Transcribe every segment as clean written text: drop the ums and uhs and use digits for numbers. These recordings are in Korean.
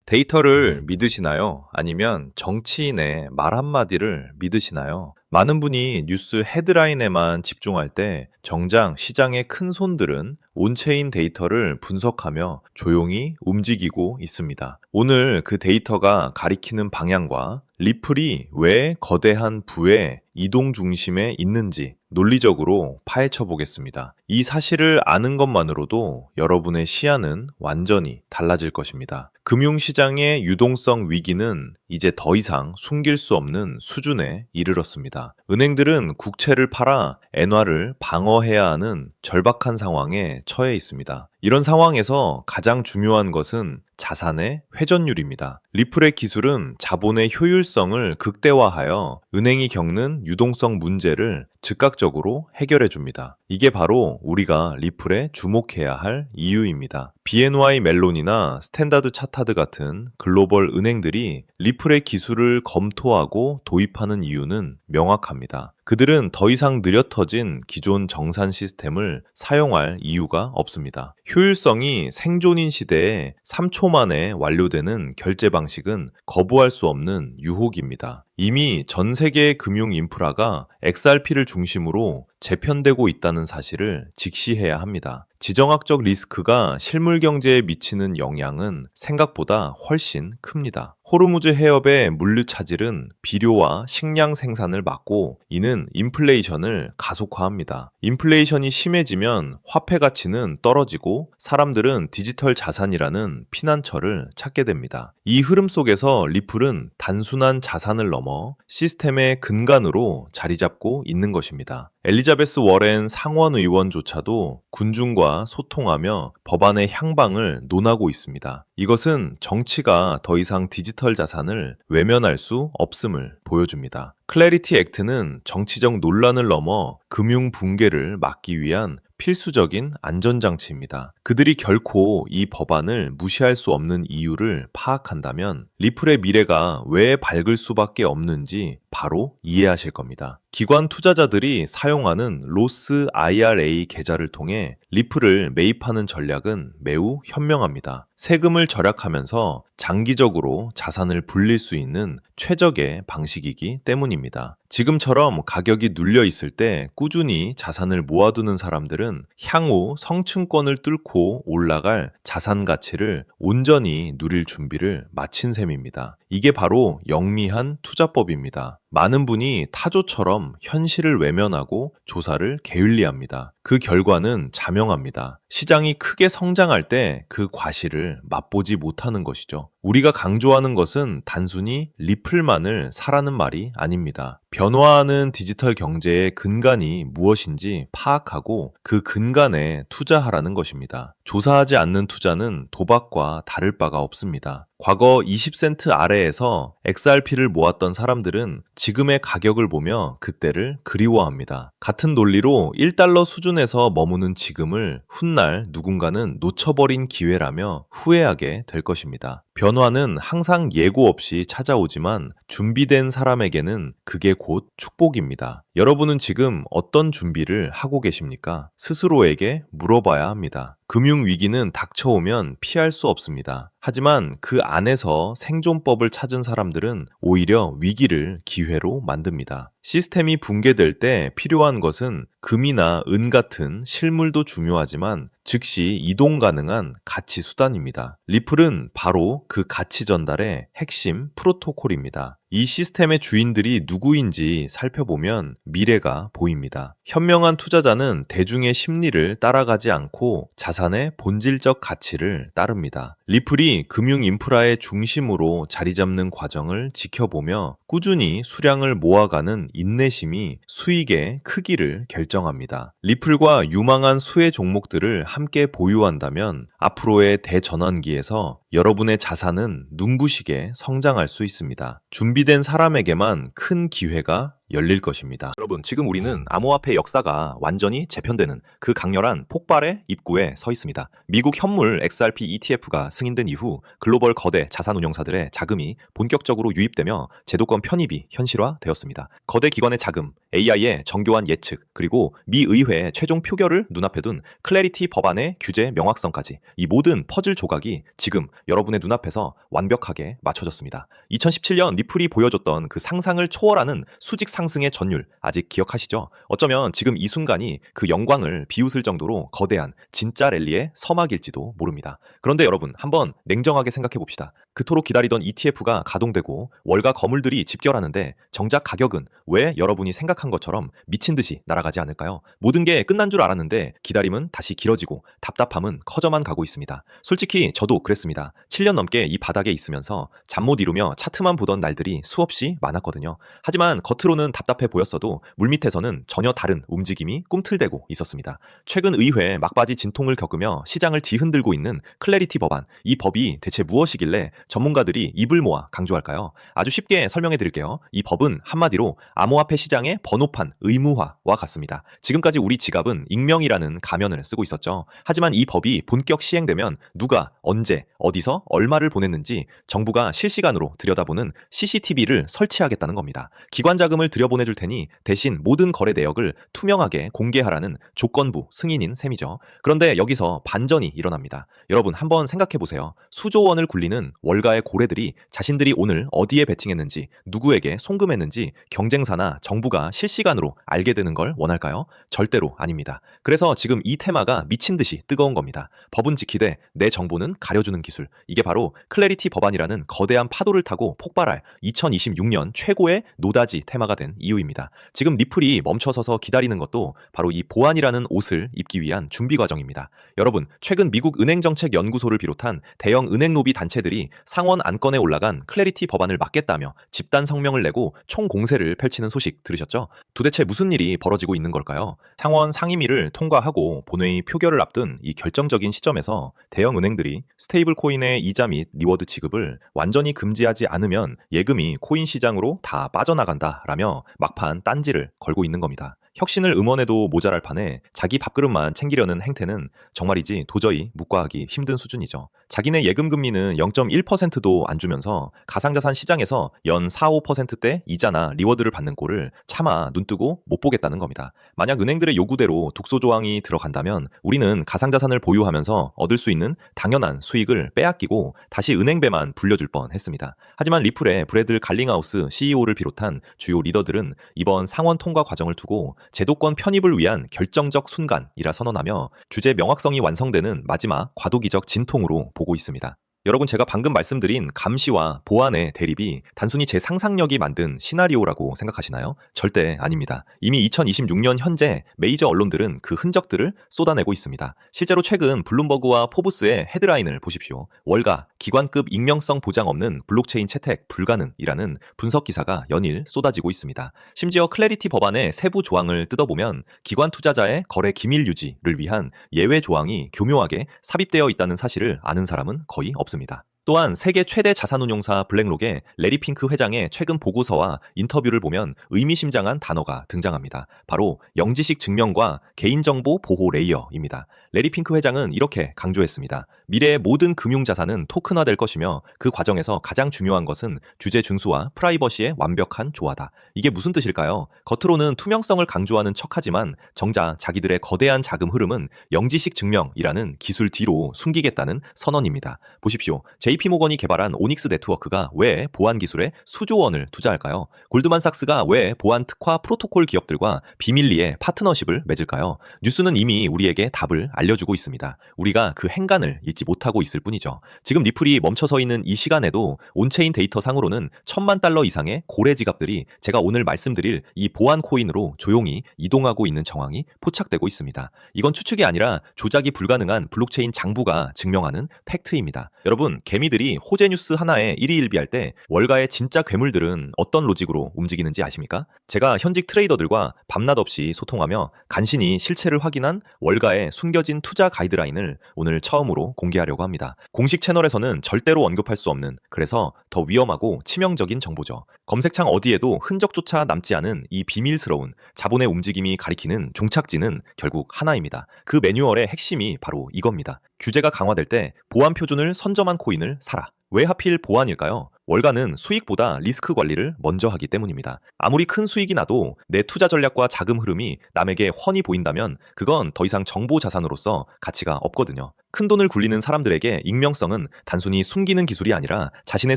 데이터를 믿으시나요? 아니면 정치인의 말 한마디를 믿으시나요? 많은 분이 뉴스 헤드라인에만 집중할 때 정작 시장의 큰 손들은 온체인 데이터를 분석하며 조용히 움직이고 있습니다. 오늘 그 데이터가 가리키는 방향과 리플이 왜 거대한 부의 이동 중심에 있는지 논리적으로 파헤쳐 보겠습니다. 이 사실을 아는 것만으로도 여러분의 시야는 완전히 달라질 것입니다. 금융시장의 유동성 위기는 이제 더 이상 숨길 수 없는 수준에 이르렀습니다. 은행들은 국채를 팔아 엔화를 방어해야 하는 절박한 상황에 처해 있습니다. 이런 상황에서 가장 중요한 것은 자산의 회전율입니다. 리플의 기술은 자본의 효율성을 극대화하여 은행이 겪는 유동성 문제를 즉각적으로 해결해 줍니다. 이게 바로 우리가 리플에 주목해야 할 이유입니다. BNY 멜론이나 스탠다드 차타드 같은 글로벌 은행들이 리플의 기술을 검토하고 도입하는 이유는 명확합니다. 그들은 더 이상 느려터진 기존 정산 시스템을 사용할 이유가 없습니다. 효율성이 생존인 시대에 3초 만에 완료되는 결제 방식은 거부할 수 없는 유혹입니다. 이미 전 세계의 금융 인프라가 XRP를 중심으로 재편되고 있다는 사실을 직시해야 합니다. 지정학적 리스크가 실물 경제에 미치는 영향은 생각보다 훨씬 큽니다. 호르무즈 해협의 물류 차질은 비료와 식량 생산을 막고 이는 인플레이션을 가속화합니다. 인플레이션이 심해지면 화폐 가치는 떨어지고 사람들은 디지털 자산이라는 피난처를 찾게 됩니다. 이 흐름 속에서 리플은 단순한 자산을 넘어 시스템의 근간으로 자리 잡고 있는 것입니다. 엘리자베스 워렌 상원 의원조차도 군중과 소통하며 법안의 향방을 논하고 있습니다. 이것은 정치가 더 이상 디지털 자산을 외면할 수 없음을 보여줍니다. 클래리티 액트는 정치적 논란을 넘어 금융 붕괴를 막기 위한 필수적인 안전장치입니다. 그들이 결코 이 법안을 무시할 수 없는 이유를 파악한다면 리플의 미래가 왜 밝을 수밖에 없는지 바로 이해하실 겁니다. 기관 투자자들이 사용하는 로스 IRA 계좌를 통해 리플을 매입하는 전략은 매우 현명합니다. 세금을 절약하면서 장기적으로 자산을 불릴 수 있는 최적의 방식이기 때문입니다. 지금처럼 가격이 눌려 있을 때 꾸준히 자산을 모아두는 사람들은 향후 성층권을 뚫고 올라갈 자산 가치를 온전히 누릴 준비를 마친 셈입니다. 이게 바로 영리한 투자법입니다. 많은 분이 타조처럼 현실을 외면하고 조사를 게을리합니다. 그 결과는 자명합니다. 시장이 크게 성장할 때 그 과실을 맛보지 못하는 것이죠. 우리가 강조하는 것은 단순히 리플만을 사라는 말이 아닙니다. 변화하는 디지털 경제의 근간이 무엇인지 파악하고 그 근간에 투자하라는 것입니다. 조사하지 않는 투자는 도박과 다를 바가 없습니다. 과거 20센트 아래에서 XRP를 모았던 사람들은 지금의 가격을 보며 그때를 그리워합니다. 같은 논리로 1달러 수준에서 머무는 지금을 훗날 누군가는 놓쳐버린 기회라며 후회하게 될 것입니다. 변화는 항상 예고 없이 찾아오지만 준비된 사람에게는 그게 곧 축복입니다. 여러분은 지금 어떤 준비를 하고 계십니까? 스스로에게 물어봐야 합니다. 금융위기는 닥쳐오면 피할 수 없습니다. 하지만 그 안에서 생존법을 찾은 사람들은 오히려 위기를 기회로 만듭니다. 시스템이 붕괴될 때 필요한 것은 금이나 은 같은 실물도 중요하지만 즉시 이동 가능한 가치 수단입니다. 리플은 바로 그 가치 전달의 핵심 프로토콜입니다. 이 시스템의 주인들이 누구인지 살펴보면 미래가 보입니다. 현명한 투자자는 대중의 심리를 따라가지 않고 자산의 본질적 가치를 따릅니다. 리플이 금융 인프라의 중심으로 자리 잡는 과정을 지켜보며 꾸준히 수량을 모아가는 인내심이 수익의 크기를 결정합니다. 리플과 유망한 수혜 종목들을 함께 보유한다면 앞으로의 대전환기에서 여러분의 자산은 눈부시게 성장할 수 있습니다. 준비된 사람에게만 큰 기회가 열릴 것입니다. 여러분, 지금 우리는 암호화폐 역사가 완전히 재편되는 그 강렬한 폭발의 입구에 서 있습니다. 미국 현물 XRP ETF가 승인된 이후 글로벌 거대 자산운용사들의 자금이 본격적으로 유입되며 제도권 편입이 현실화되었습니다. 거대 기관의 자금, AI의 정교한 예측, 그리고 미 의회의 최종 표결을 눈앞에 둔 클래리티 법안의 규제 명확성까지 이 모든 퍼즐 조각이 지금 여러분의 눈앞에서 완벽하게 맞춰졌습니다. 2017년 리플이 보여줬던 그 상상을 초월하는 수직 상승의 전율 아직 기억하시죠? 어쩌면 지금 이 순간이 그 영광을 비웃을 정도로 거대한 진짜 랠리의 서막일지도 모릅니다. 그런데 여러분, 한번 냉정하게 생각해 봅시다. 그토록 기다리던 ETF가 가동되고 월가 거물들이 집결하는데 정작 가격은 왜 여러분이 생각한 것처럼 미친 듯이 날아가지 않을까요? 모든 게 끝난 줄 알았는데 기다림은 다시 길어지고 답답함은 커져만 가고 있습니다. 솔직히 저도 그랬습니다. 7년 넘게 이 바닥에 있으면서 잠 못 이루며 차트만 보던 날들이 수없이 많았거든요. 하지만 겉으로는 답답해 보였어도 물밑에서는 전혀 다른 움직임이 꿈틀대고 있었습니다. 최근 의회 막바지 진통을 겪으며 시장을 뒤흔들고 있는 클래리티 법안, 이 법이 대체 무엇이길래 전문가들이 입을 모아 강조할까요? 아주 쉽게 설명해 드릴게요. 이 법은 한마디로 암호화폐 시장의 번호판 의무화와 같습니다. 지금까지 우리 지갑은 익명이라는 가면을 쓰고 있었죠. 하지만 이 법이 본격 시행되면 누가 언제 어디서 얼마를 보냈는지 정부가 실시간으로 들여다보는 CCTV를 설치하겠다는 겁니다. 기관 자금을 들여보내줄 테니 대신 모든 거래 내역을 투명하게 공개하라는 조건부 승인인 셈이죠. 그런데 여기서 반전이 일어납니다. 여러분 한번 생각해 보세요. 수조 원을 굴리는 월가의 고래들이 자신들이 오늘 어디에 베팅했는지, 누구에게 송금했는지 경쟁사나 정부가 실시간으로 알게 되는 걸 원할까요? 절대로 아닙니다. 그래서 지금 이 테마가 미친 듯이 뜨거운 겁니다. 법은 지키되 내 정보는 가려주는 기술. 이게 바로 클래리티 법안이라는 거대한 파도를 타고 폭발할 2026년 최고의 노다지 테마가 된 이유입니다. 지금 리플이 멈춰서서 기다리는 것도 바로 이 보안이라는 옷을 입기 위한 준비 과정입니다. 여러분, 최근 미국 은행정책연구소를 비롯한 대형 은행 로비 단체들이 상원 안건에 올라간 클래리티 법안을 막겠다며 집단 성명을 내고 총공세를 펼치는 소식 들으셨죠? 도대체 무슨 일이 벌어지고 있는 걸까요? 상원 상임위를 통과하고 본회의 표결을 앞둔 이 결정적인 시점에서 대형 은행들이 스테이블 코인의 이자 및 리워드 지급을 완전히 금지하지 않으면 예금이 코인 시장으로 다 빠져나간다라며 막판 딴지를 걸고 있는 겁니다. 혁신을 응원해도 모자랄 판에 자기 밥그릇만 챙기려는 행태는 정말이지 도저히 묵과하기 힘든 수준이죠. 자기네 예금 금리는 0.1%도 안 주면서 가상자산 시장에서 연 4, 5%대 이자나 리워드를 받는 꼴을 차마 눈뜨고 못 보겠다는 겁니다. 만약 은행들의 요구대로 독소 조항이 들어간다면 우리는 가상자산을 보유하면서 얻을 수 있는 당연한 수익을 빼앗기고 다시 은행배만 불려줄 뻔했습니다. 하지만 리플의 브래들 갈링하우스 CEO를 비롯한 주요 리더들은 이번 상원 통과 과정을 두고 제도권 편입을 위한 결정적 순간이라 선언하며 주제 명확성이 완성되는 마지막 과도기적 진통으로 보고 있습니다. 여러분, 제가 방금 말씀드린 감시와 보안의 대립이 단순히 제 상상력이 만든 시나리오라고 생각하시나요? 절대 아닙니다. 이미 2026년 현재 메이저 언론들은 그 흔적들을 쏟아내고 있습니다. 실제로 최근 블룸버그와 포브스의 헤드라인을 보십시오. 월가, 기관급 익명성 보장 없는 블록체인 채택 불가능이라는 분석 기사가 연일 쏟아지고 있습니다. 심지어 클래리티 법안의 세부 조항을 뜯어보면 기관 투자자의 거래 기밀 유지를 위한 예외 조항이 교묘하게 삽입되어 있다는 사실을 아는 사람은 거의 없습니다. 또한 세계 최대 자산운용사 블랙록의 레리 핑크 회장의 최근 보고서와 인터뷰를 보면 의미심장한 단어가 등장합니다. 바로 영지식 증명과 개인정보 보호 레이어입니다. 레리 핑크 회장은 이렇게 강조했습니다. 미래의 모든 금융자산은 토큰화될 것이며 그 과정에서 가장 중요한 것은 주제 준수와 프라이버시의 완벽한 조화다. 이게 무슨 뜻일까요? 겉으로는 투명성을 강조하는 척하지만 정작 자기들의 거대한 자금 흐름은 영지식 증명이라는 기술 뒤로 숨기겠다는 선언입니다. 보십시오. JP모건이 개발한 오닉스 네트워크가 왜 보안 기술에 수조 원을 투자할까요? 골드만삭스가 왜 보안 특화 프로토콜 기업들과 비밀리에 파트너십을 맺을까요? 뉴스는 이미 우리에게 답을 알려주고 있습니다. 우리가 그 행간을 잊지 못하고 있을 뿐이죠. 지금 리플이 멈춰서 있는 이 시간에도 온체인 데이터 상으로는 $10,000 이상의 고래 지갑들이 제가 오늘 말씀드릴 이 보안 코인으로 조용히 이동하고 있는 정황이 포착되고 있습니다. 이건 추측이 아니라 조작이 불가능한 블록체인 장부가 증명하는 팩트입니다. 여러분, 개미들이 호재 뉴스 하나에 일희일비할 때 월가의 진짜 괴물들은 어떤 로직으로 움직이는지 아십니까? 제가 현직 트레이더들과 밤낮 없이 소통하며 간신히 실체를 확인한 월가의 숨겨진 구체적인 투자 가이드라인을 오늘 처음으로 공개하려고 합니다. 공식 채널에서는 절대로 언급할 수 없는, 그래서 더 위험하고 치명적인 정보죠. 검색창 어디에도 흔적조차 남지 않은 이 비밀스러운 자본의 움직임이 가리키는 종착지는 결국 하나입니다. 그 매뉴얼의 핵심이 바로 이겁니다. 규제가 강화될 때 보안 표준을 선점한 코인을 사라. 왜 하필 보안일까요? 월가는 수익보다 리스크 관리를 먼저 하기 때문입니다. 아무리 큰 수익이 나도 내 투자 전략과 자금 흐름이 남에게 훤히 보인다면 그건 더 이상 정보 자산으로서 가치가 없거든요. 큰 돈을 굴리는 사람들에게 익명성은 단순히 숨기는 기술이 아니라 자신의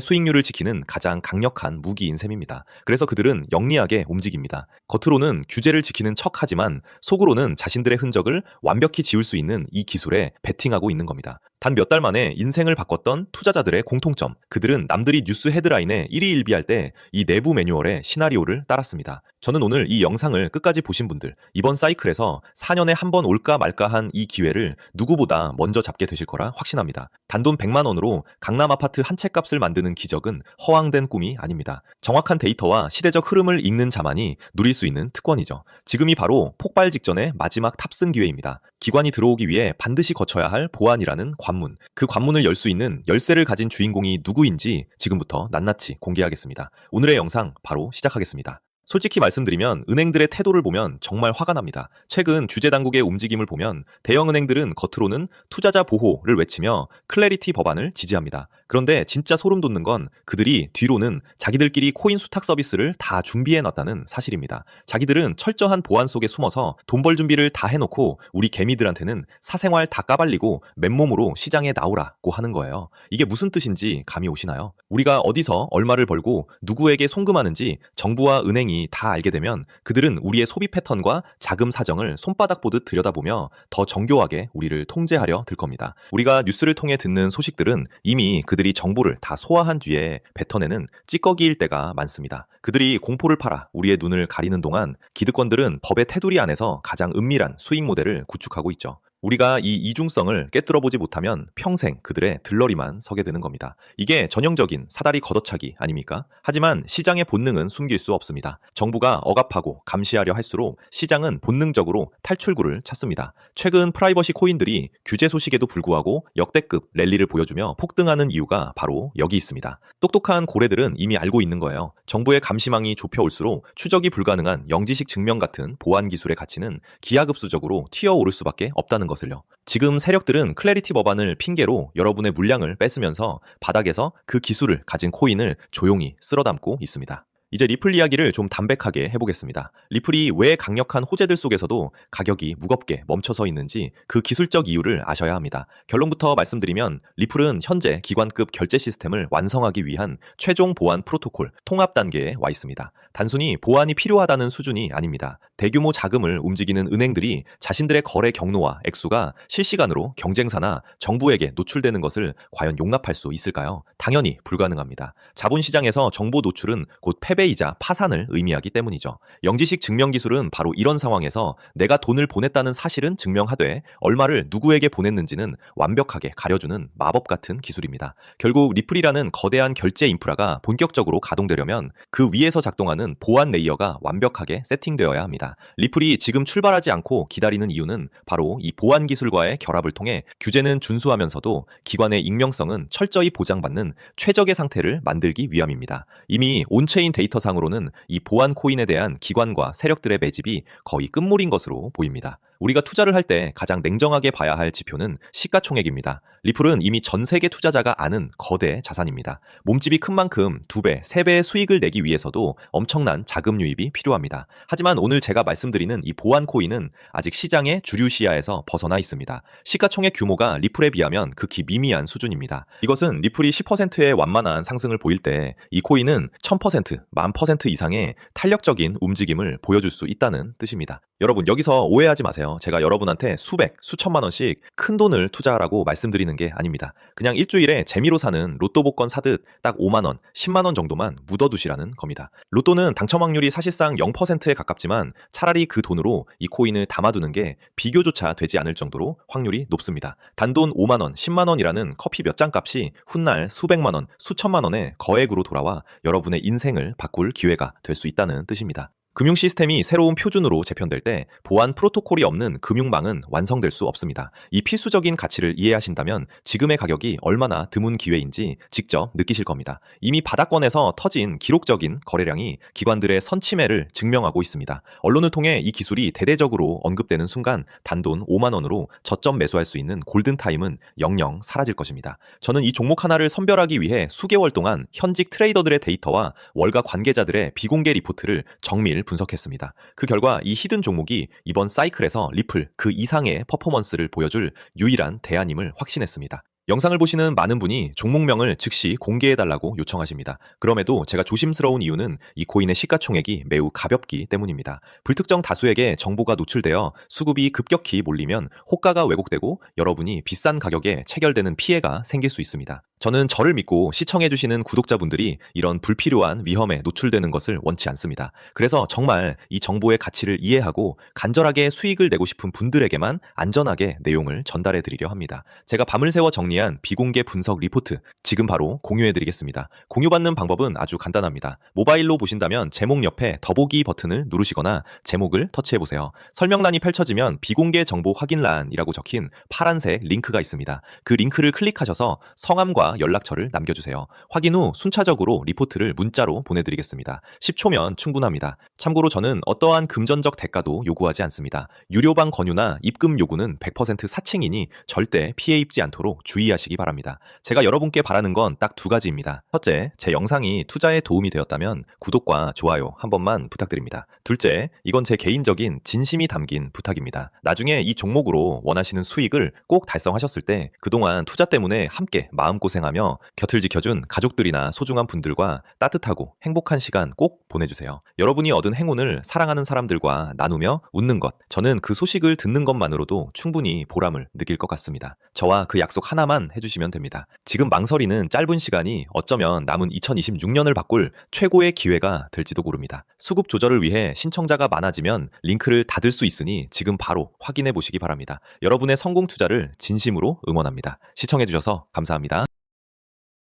수익률을 지키는 가장 강력한 무기인 셈입니다. 그래서 그들은 영리하게 움직입니다. 겉으로는 규제를 지키는 척하지만 속으로는 자신들의 흔적을 완벽히 지울 수 있는 이 기술에 베팅하고 있는 겁니다. 단 몇 달 만에 인생을 바꿨던 투자자들의 공통점, 그들은 남들이 뉴스 헤드라인에 일희일비할 때 이 내부 매뉴얼의 시나리오를 따랐습니다. 저는 오늘 이 영상을 끝까지 보신 분들, 이번 사이클에서 4년에 한 번 올까 말까 한 이 기회를 누구보다 먼저 잡게 되실 거라 확신합니다. 단돈 100만 원으로 강남 아파트 한 채 값을 만드는 기적은 허황된 꿈이 아닙니다. 정확한 데이터와 시대적 흐름을 읽는 자만이 누릴 수 있는 특권이죠. 지금이 바로 폭발 직전의 마지막 탑승 기회입니다. 기관이 들어오기 위해 반드시 거쳐야 할 보안이라는 관문, 그 관문을 열 수 있는 열쇠를 가진 주인공이 누구인지 지금부터 낱낱이 공개하겠습니다. 오늘의 영상 바로 시작하겠습니다. 솔직히 말씀드리면 은행들의 태도를 보면 정말 화가 납니다. 최근 규제 당국의 움직임을 보면 대형 은행들은 겉으로는 투자자 보호를 외치며 클래리티 법안을 지지합니다. 그런데 진짜 소름 돋는 건 그들이 뒤로는 자기들끼리 코인 수탁 서비스를 다 준비해 놨다는 사실입니다. 자기들은 철저한 보안 속에 숨어서 돈 벌 준비를 다 해놓고 우리 개미들한테는 사생활 다 까발리고 맨몸으로 시장에 나오라고 하는 거예요. 이게 무슨 뜻인지 감이 오시나요? 우리가 어디서 얼마를 벌고 누구에게 송금하는지 정부와 은행이 다 알게 되면 그들은 우리의 소비 패턴과 자금 사정을 손바닥 보듯 들여다보며 더 정교하게 우리를 통제하려 들 겁니다. 우리가 뉴스를 통해 듣는 소식들은 이미 그들이 정보를 다 소화한 뒤에 뱉어내는 찌꺼기일 때가 많습니다. 그들이 공포를 팔아 우리의 눈을 가리는 동안 기득권들은 법의 테두리 안에서 가장 은밀한 수익 모델을 구축하고 있죠. 우리가 이 이중성을 깨뚫어보지 못하면 평생 그들의 들러리만 서게 되는 겁니다. 이게 전형적인 사다리 걷어차기 아닙니까? 하지만 시장의 본능은 숨길 수 없습니다. 정부가 억압하고 감시하려 할수록 시장은 본능적으로 탈출구를 찾습니다. 최근 프라이버시 코인들이 규제 소식에도 불구하고 역대급 랠리를 보여주며 폭등하는 이유가 바로 여기 있습니다. 똑똑한 고래들은 이미 알고 있는 거예요. 정부의 감시망이 좁혀올수록 추적이 불가능한 영지식 증명 같은 보안 기술의 가치는 기하급수적으로 튀어오를 수밖에 없다는 것을요. 지금 세력들은 클래리티 법안을 핑계로 여러분의 물량을 뺏으면서 바닥에서 그 기술을 가진 코인을 조용히 쓸어담고 있습니다. 이제 리플 이야기를 좀 담백하게 해보겠습니다. 리플이 왜 강력한 호재들 속에서도 가격이 무겁게 멈춰서 있는지 그 기술적 이유를 아셔야 합니다. 결론부터 말씀드리면 리플은 현재 기관급 결제 시스템을 완성하기 위한 최종 보안 프로토콜 통합 단계에 와 있습니다. 단순히 보안이 필요하다는 수준이 아닙니다. 대규모 자금을 움직이는 은행들이 자신들의 거래 경로와 액수가 실시간으로 경쟁사나 정부에게 노출되는 것을 과연 용납할 수 있을까요? 당연히 불가능합니다. 자본시장에서 정보 노출은 곧 패배이자 파산을 의미하기 때문이죠. 영지식 증명 기술은 바로 이런 상황에서 내가 돈을 보냈다는 사실은 증명하되 얼마를 누구에게 보냈는지는 완벽하게 가려주는 마법 같은 기술입니다. 결국 리플이라는 거대한 결제 인프라가 본격적으로 가동되려면 그 위에서 작동하는 보안 레이어가 완벽하게 세팅되어야 합니다. 리플이 지금 출발하지 않고 기다리는 이유는 바로 이 보안 기술과의 결합을 통해 규제는 준수하면서도 기관의 익명성은 철저히 보장받는 최적의 상태를 만들기 위함입니다. 이미 온체인 데이터상으로는 이 보안 코인에 대한 기관과 세력들의 매집이 거의 끝물인 것으로 보입니다. 우리가 투자를 할 때 가장 냉정하게 봐야 할 지표는 시가총액입니다. 리플은 이미 전 세계 투자자가 아는 거대 자산입니다. 몸집이 큰 만큼 2배, 3배의 수익을 내기 위해서도 엄청난 자금 유입이 필요합니다. 하지만 오늘 제가 말씀드리는 이 보안 코인은 아직 시장의 주류 시야에서 벗어나 있습니다. 시가총액 규모가 리플에 비하면 극히 미미한 수준입니다. 이것은 리플이 10%의 완만한 상승을 보일 때 이 코인은 1000%, 10,000% 이상의 탄력적인 움직임을 보여줄 수 있다는 뜻입니다. 여러분 여기서 오해하지 마세요. 제가 여러분한테 수백, 수천만 원씩 큰 돈을 투자하라고 말씀드리는 게 아닙니다. 그냥 일주일에 재미로 사는 로또 복권 사듯 딱 5만 원, 10만 원 정도만 묻어두시라는 겁니다. 로또는 당첨 확률이 사실상 0%에 가깝지만 차라리 그 돈으로 이 코인을 담아두는 게 비교조차 되지 않을 정도로 확률이 높습니다. 단돈 5만 원, 10만 원이라는 커피 몇 잔 값이 훗날 수백만 원, 수천만 원의 거액으로 돌아와 여러분의 인생을 바꿀 기회가 될 수 있다는 뜻입니다. 금융 시스템이 새로운 표준으로 재편될 때 보안 프로토콜이 없는 금융망은 완성될 수 없습니다. 이 필수적인 가치를 이해하신다면 지금의 가격이 얼마나 드문 기회인지 직접 느끼실 겁니다. 이미 바닥권에서 터진 기록적인 거래량이 기관들의 선침해를 증명하고 있습니다. 언론을 통해 이 기술이 대대적으로 언급되는 순간 단돈 5만 원으로 저점 매수할 수 있는 골든타임은 영영 사라질 것입니다. 저는 이 종목 하나를 선별하기 위해 수개월 동안 현직 트레이더들의 데이터와 월가 관계자들의 비공개 리포트를 정밀 분석했습니다. 그 결과 이 히든 종목이 이번 사이클에서 리플 그 이상의 퍼포먼스를 보여줄 유일한 대안임을 확신했습니다. 영상을 보시는 많은 분이 종목명을 즉시 공개해달라고 요청하십니다. 그럼에도 제가 조심스러운 이유는 이 코인의 시가총액이 매우 가볍기 때문입니다. 불특정 다수에게 정보가 노출되어 수급이 급격히 몰리면 호가가 왜곡되고 여러분이 비싼 가격에 체결되는 피해가 생길 수 있습니다. 저는 저를 믿고 시청해주시는 구독자분들이 이런 불필요한 위험에 노출되는 것을 원치 않습니다. 그래서 정말 이 정보의 가치를 이해하고 간절하게 수익을 내고 싶은 분들에게만 안전하게 내용을 전달해 드리려 합니다. 제가 밤을 새워 정리한 비공개 분석 리포트 지금 바로 공유해 드리겠습니다. 공유받는 방법은 아주 간단합니다. 모바일로 보신다면 제목 옆에 더보기 버튼을 누르시거나 제목을 터치해 보세요. 설명란이 펼쳐지면 비공개 정보 확인란이라고 적힌 파란색 링크가 있습니다. 그 링크를 클릭하셔서 성함과 연락처를 남겨주세요. 확인 후 순차적으로 리포트를 문자로 보내드리겠습니다. 10초면 충분합니다. 참고로 저는 어떠한 금전적 대가도 요구하지 않습니다. 유료방 권유나 입금 요구는 100% 사칭이니 절대 피해 입지 않도록 주의하시기 바랍니다. 제가 여러분께 바라는 건 딱 두 가지입니다. 첫째, 제 영상이 투자에 도움이 되었다면 구독과 좋아요 한 번만 부탁드립니다. 둘째, 이건 제 개인적인 진심이 담긴 부탁입니다. 나중에 이 종목으로 원하시는 수익을 꼭 달성하셨을 때 그동안 투자 때문에 함께 마음고생하며 곁을 지켜준 가족들이나 소중한 분들과 따뜻하고 행복한 시간 꼭 보내주세요. 여러분이 얻은 행운을 사랑하는 사람들과 나누며 웃는 것, 저는 그 소식을 듣는 것만으로도 충분히 보람을 느낄 것 같습니다. 저와 그 약속 하나만 해주시면 됩니다. 지금 망설이는 짧은 시간이 어쩌면 남은 2026년을 바꿀 최고의 기회가 될지도 모릅니다. 수급 조절을 위해 신청자가 많아지면 링크를 닫을 수 있으니 지금 바로 확인해 보시기 바랍니다. 여러분의 성공 투자를 진심으로 응원합니다. 시청해주셔서 감사합니다.